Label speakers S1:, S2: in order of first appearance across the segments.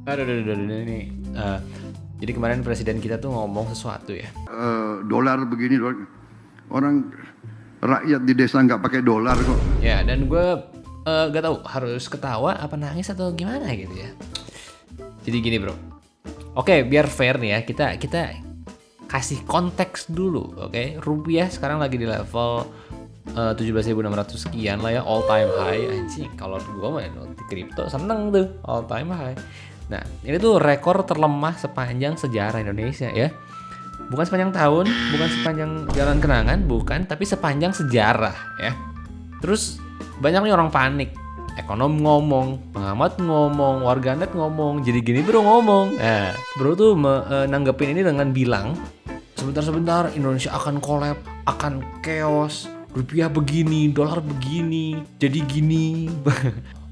S1: Aduh, ini. Jadi kemarin presiden kita tuh ngomong sesuatu ya.
S2: Dolar begini, orang rakyat di desa nggak pakai dolar kok.
S1: Ya, dan gue gak tahu harus ketawa apa nangis atau gimana gitu ya. Jadi gini bro. Oke, biar fair nih ya, kita kasih konteks dulu, oke? Rupiah sekarang lagi di level 17.600 sekian lah ya, all time high. Anjing, kalau gue main di kripto seneng tuh, all time high. Nah, ini tuh rekor terlemah sepanjang sejarah Indonesia ya. Bukan sepanjang tahun, bukan sepanjang jalan kenangan, bukan, tapi sepanjang sejarah ya. Terus banyak nih orang panik. Ekonom ngomong, pengamat ngomong, warganet ngomong, jadi gini bro ngomong. Nah, bro tuh nanggepin ini dengan bilang, sebentar Indonesia akan collab, akan chaos, rupiah begini, dolar begini, jadi gini.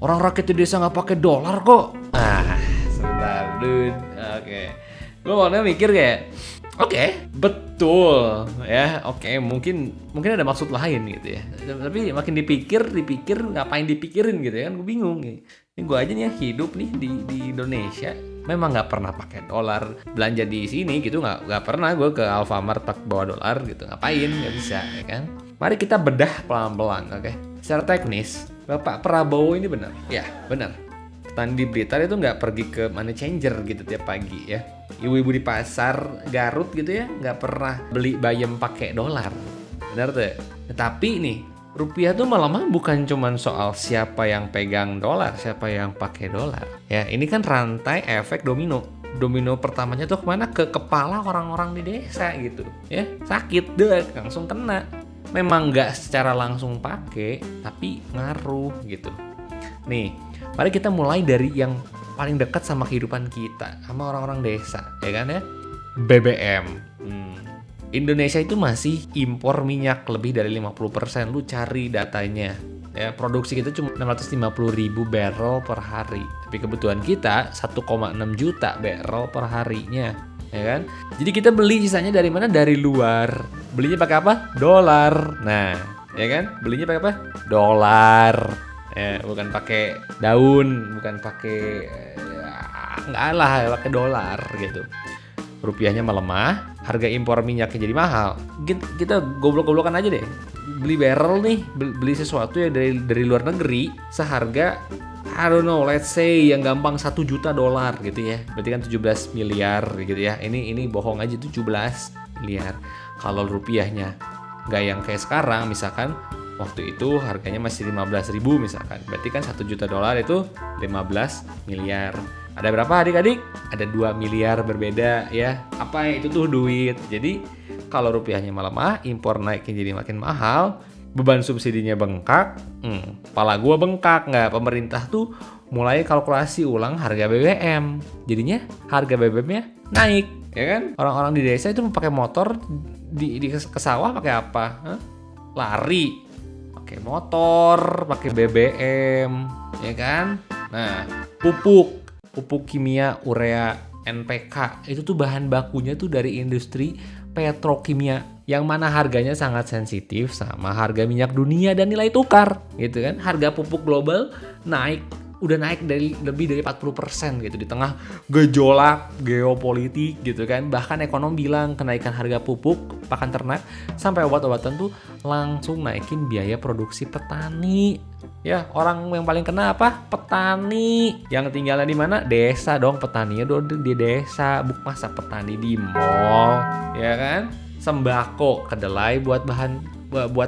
S1: Orang rakyat di desa nggak pakai dolar kok. Nah, sebentar, dude. Oke. Gue awalnya mikir kayak, oke, betul ya. Oke, mungkin ada maksud lain gitu ya. Tapi makin dipikir ngapain dipikirin gitu ya kan, gue bingung nih. Ini gue aja nih ya, hidup nih di Indonesia, memang nggak pernah pakai dolar, belanja di sini gitu nggak pernah gue ke Alfamart pakai bawa dolar gitu, ngapain, nggak bisa ya kan. Mari kita bedah pelan-pelan, oke. Secara teknis, Bapak Prabowo ini benar, ya benar. Petani di Blitar itu nggak pergi ke money changer gitu tiap pagi ya. Ibu-ibu di pasar Garut gitu ya nggak pernah beli bayam pakai dolar, benar tuh. Tetapi nih rupiah tuh melemah bukan cuman soal siapa yang pegang dolar, siapa yang pakai dolar. Ya ini kan rantai efek domino. Domino pertamanya tuh kemana? Ke kepala orang-orang di desa gitu ya, sakit deh, langsung kena. Memang nggak secara langsung pakai, tapi ngaruh gitu. Nih, mari kita mulai dari yang paling dekat sama kehidupan kita, sama orang-orang desa, ya kan ya? BBM. Indonesia itu masih impor minyak lebih dari 50%. Lu cari datanya. Ya, produksi kita cuma 650.000 barrel per hari. Tapi kebutuhan kita 1,6 juta barrel per harinya, ya kan? Jadi kita beli sisanya dari mana? Dari luar. Belinya pakai apa? Dolar. Nah, ya kan? Belinya pakai apa? Dolar. Ya, bukan pakai daun, bukan pakai nggak lah, pakai dolar gitu. Rupiahnya melemah, harga impor minyaknya jadi mahal. Kita goblok-goblokan aja deh. Beli barrel nih, beli sesuatu yang dari luar negeri seharga I don't know, let's say yang gampang 1 juta dolar gitu ya. Berarti kan 17 miliar gitu ya. Ini bohong aja, 17 miliar. Kalau rupiahnya nggak yang kayak sekarang, misalkan waktu itu harganya masih 15.000 misalkan. Berarti kan 1 juta dolar itu 15 miliar. Ada berapa adik-adik? Ada 2 miliar berbeda ya. Apa itu tuh duit. Jadi kalau rupiahnya melemah, impor naiknya jadi makin mahal, beban subsidinya bengkak. Kepala gua bengkak nggak? Pemerintah tuh mulai kalkulasi ulang harga BBM. Jadinya harga BBM-nya naik, ya kan? Orang-orang di desa itu pakai motor ke sawah pakai apa? Lari. Pakai motor, pakai BBM, ya kan? Nah, pupuk kimia, urea, NPK itu tuh bahan bakunya tuh dari industri petrokimia yang mana harganya sangat sensitif sama harga minyak dunia dan nilai tukar, gitu kan? Harga pupuk global udah naik dari lebih dari 40% gitu di tengah gejolak geopolitik gitu kan. Bahkan ekonom bilang kenaikan harga pupuk pakan ternak sampai obat-obatan tuh langsung naikin biaya produksi petani. Ya, orang yang paling kena apa? Petani. Yang tinggalnya di mana? Desa dong, petaninya di desa. Masa petani di mall, ya kan? Sembako, kedelai buat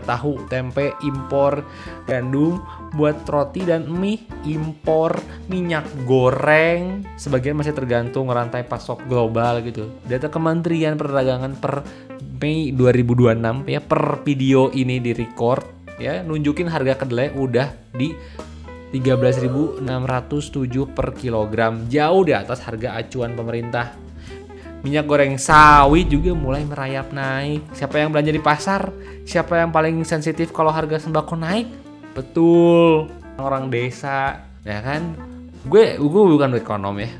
S1: tahu, tempe impor, gandum buat roti dan mie impor, minyak goreng sebagian masih tergantung rantai pasok global gitu. Data Kementerian Perdagangan per Mei 2026 ya, per video ini di record ya, nunjukin harga kedelai udah di 13.607 per kilogram, jauh di atas harga acuan pemerintah. Minyak goreng sawit juga mulai merayap naik. Siapa yang belanja di pasar? Siapa yang paling sensitif kalau harga sembako naik? Betul, orang desa, ya kan? Gue bukan ekonom ya.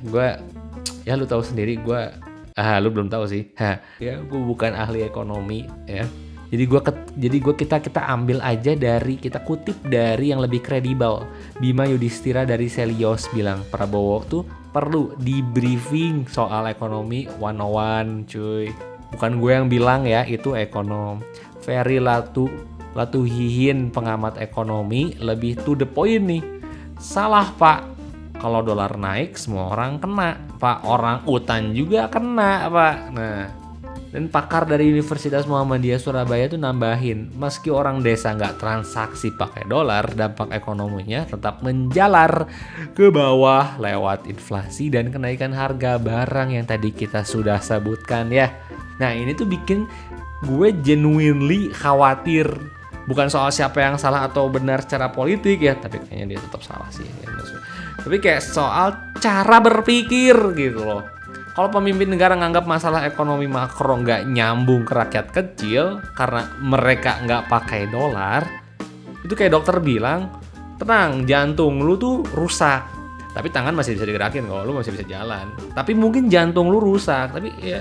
S1: Ya lu tahu sendiri lu belum tahu sih. Ya, gue bukan ahli ekonomi ya. Kita ambil aja kita kutip dari yang lebih kredibel. Bima Yudhistira dari Selios bilang Prabowo tuh perlu di briefing soal ekonomi 101 cuy. Bukan gue yang bilang ya, itu ekonom. Ferry Latuhihin pengamat ekonomi lebih to the point nih. Salah Pak, kalau dolar naik semua orang kena Pak, orang utan juga kena Pak. Nah, dan pakar dari Universitas Muhammadiyah Surabaya tuh nambahin, meski orang desa nggak transaksi pakai dolar, dampak ekonominya tetap menjalar ke bawah lewat inflasi dan kenaikan harga barang yang tadi kita sudah sebutkan ya. Nah ini tuh bikin gue genuinely khawatir. Bukan soal siapa yang salah atau benar secara politik ya, tapi kayaknya dia tetap salah sih ya. Tapi kayak soal cara berpikir gitu loh. Kalau pemimpin negara nganggap masalah ekonomi makro nggak nyambung ke rakyat kecil karena mereka nggak pakai dolar, itu kayak dokter bilang, tenang, jantung lu tuh rusak, tapi tangan masih bisa digerakin kalau lu masih bisa jalan. Tapi mungkin jantung lu rusak, tapi ya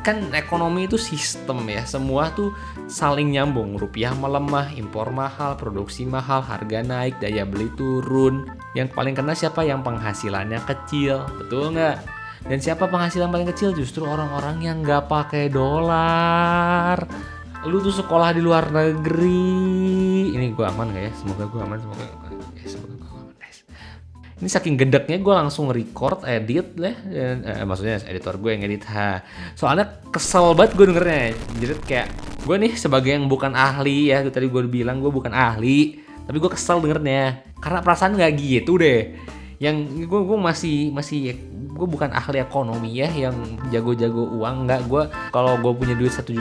S1: kan ekonomi itu sistem ya, semua tuh saling nyambung. Rupiah melemah, impor mahal, produksi mahal, harga naik, daya beli turun. Yang paling kena siapa? Yang penghasilannya kecil, betul nggak? Dan siapa penghasilan paling kecil? Justru orang-orang yang nggak pakai dolar. Lu tuh sekolah di luar negeri. Ini gue aman gak ya? Semoga gue aman. Semoga gue aman guys. Ini saking gedeknya gue langsung record, edit lah. Maksudnya editor gue yang edit. Soalnya kesel banget gue dengernya. Jadi kayak gue nih sebagai yang bukan ahli ya. Tadi gue bilang gue bukan ahli, tapi gue kesel dengernya. Karena perasaan nggak gitu deh. Yang gue masih gue bukan ahli ekonomi ya yang jago-jago uang. Enggak, gue kalau gue punya duit 1.050.000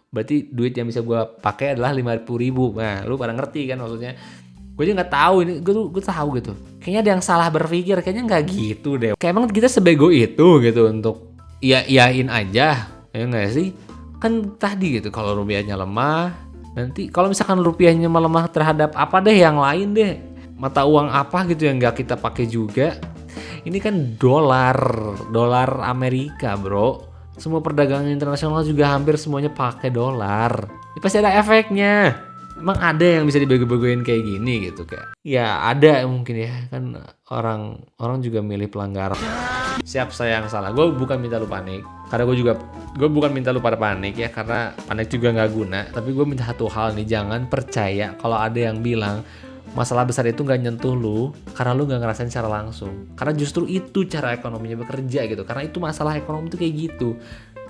S1: berarti duit yang bisa gue pakai adalah 50.000. Nah lu pada ngerti kan maksudnya. Gue juga nggak tahu ini, gue tahu gitu, kayaknya ada yang salah berpikir, kayaknya nggak gitu deh. Kayak emang kita sebego itu gitu untuk iyain aja ya nggak sih. Kan tadi gitu, kalau rupiahnya lemah, nanti kalau misalkan rupiahnya melemah terhadap apa deh yang lain deh, mata uang apa gitu yang nggak kita pakai juga. Ini kan dolar Amerika bro. Semua perdagangan internasional juga hampir semuanya pakai dolar. Ini pasti ada efeknya. Emang ada yang bisa dibego-begoin kayak gini gitu kayak. Ya ada mungkin ya, kan orang juga milih pelanggaran. Siap, saya yang salah. Gue bukan minta lu panik. Karena gue bukan minta lu pada panik ya, karena panik juga nggak guna. Tapi gue minta satu hal nih, jangan percaya kalau ada yang bilang masalah besar itu gak nyentuh lu karena lu gak ngerasain secara langsung. Karena justru itu cara ekonominya bekerja gitu. Karena itu masalah ekonomi itu kayak gitu.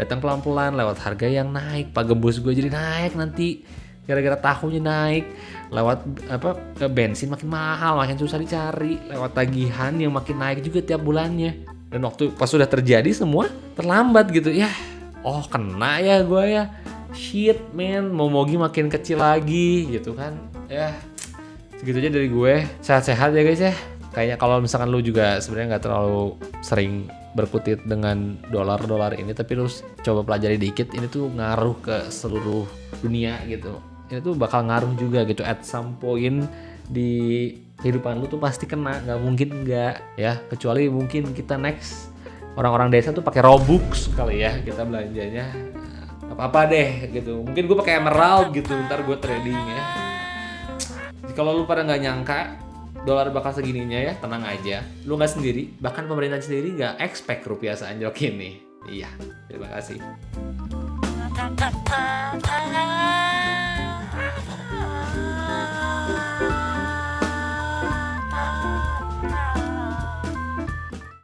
S1: Datang pelan-pelan lewat harga yang naik. Pak Gembus gue jadi naik nanti gara-gara tahunya naik. Lewat bensin makin mahal, makin susah dicari. Lewat tagihan yang makin naik juga tiap bulannya. Dan waktu pas sudah terjadi semua terlambat gitu ya. Oh kena ya gue ya. Shit man, mogi makin kecil lagi gitu kan. Ya segitu aja dari gue. Sehat-sehat ya guys ya. Kayaknya kalau misalkan lu juga sebenarnya nggak terlalu sering berkutit dengan dolar ini, tapi lu coba pelajari dikit, ini tuh ngaruh ke seluruh dunia gitu. Ini tuh bakal ngaruh juga gitu at some point di kehidupan lu tuh pasti kena, nggak mungkin nggak ya. Kecuali mungkin kita next orang-orang desa tuh pakai Robux kali ya kita belanjanya. Apa-apa deh gitu. Mungkin gue pakai Emerald gitu, ntar gue trading ya. Kalau lu pada nggak nyangka dolar bakal segininya ya, tenang aja. Lu nggak sendiri, bahkan pemerintah sendiri nggak expect rupiah seanjlok ini. Iya, terima kasih.